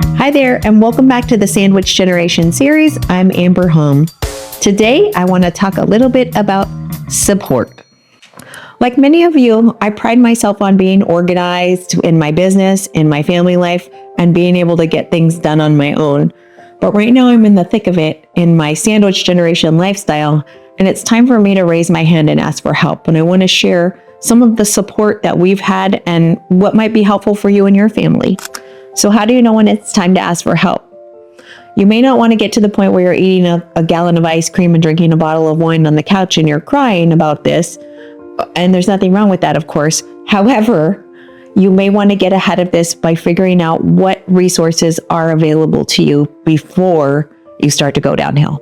Hi there, and welcome back to the Sandwich Generation series. I'm Amber Home. Today, I want to talk a little bit about support. Like many of you, I pride myself on being organized in my business, in my family life, and being able to get things done on my own. But right now, I'm in the thick of it in my Sandwich Generation lifestyle, and it's time for me to raise my hand and ask for help. And I want to share some of the support that we've had and what might be helpful for you and your family. So how do you know when it's time to ask for help? You may not want to get to the point where you're eating a gallon of ice cream and drinking a bottle of wine on the couch and you're crying about this. And there's nothing wrong with that, of course. However, you may want to get ahead of this by figuring out what resources are available to you before you start to go downhill.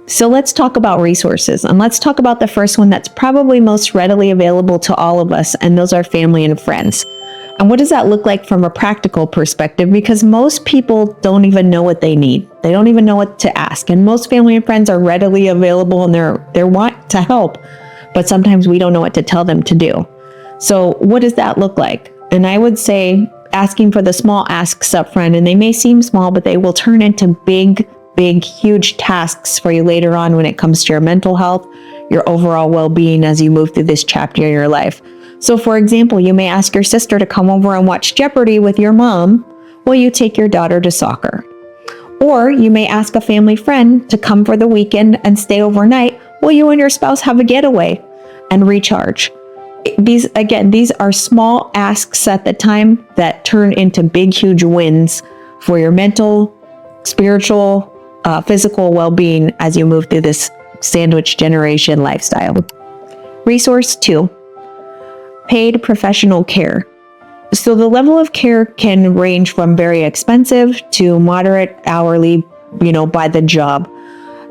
So let's talk about resources, and let's talk about the first one that's probably most readily available to all of us, and those are family and friends. And what does that look like from a practical perspective? Because most people don't even know what they need. They don't even know what to ask. And most family and friends are readily available and they want to help, but sometimes we don't know what to tell them to do. So what does that look like? And I would say asking for the small asks up front, and they may seem small, but they will turn into big, huge tasks for you later on when it comes to your mental health, your overall well-being as you move through this chapter in your life. So for example, you may ask your sister to come over and watch Jeopardy with your mom while you take your daughter to soccer. Or you may ask a family friend to come for the weekend and stay overnight while you and your spouse have a getaway and recharge. These are small asks at the time that turn into big, huge wins for your mental, spiritual, physical well-being as you move through this Sandwich Generation lifestyle. Resource 2. Paid professional care. So the level of care can range from very expensive to moderate, hourly, by the job.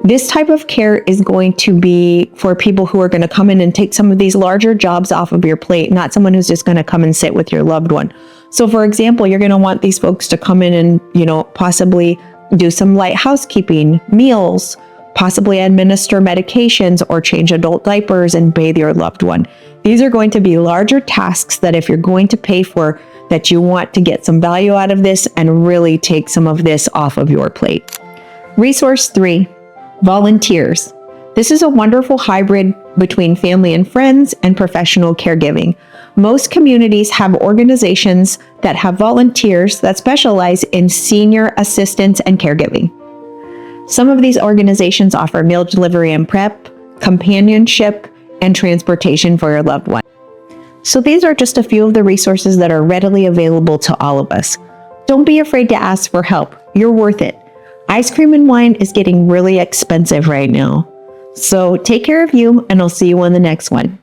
This type of care is going to be for people who are going to come in and take some of these larger jobs off of your plate, not someone who's just going to come and sit with your loved one. So for example, you're going to want these folks to come in and, possibly do some light housekeeping, meals, possibly administer medications or change adult diapers and bathe your loved one. These are going to be larger tasks that if you're going to pay for, that you want to get some value out of this and really take some of this off of your plate. Resource 3, volunteers. This is a wonderful hybrid between family and friends and professional caregiving. Most communities have organizations that have volunteers that specialize in senior assistance and caregiving. Some of these organizations offer meal delivery and prep, companionship, and transportation for your loved one. So these are just a few of the resources that are readily available to all of us. Don't be afraid to ask for help. You're worth it. Ice cream and wine is getting really expensive right now. So take care of you, and I'll see you on the next one.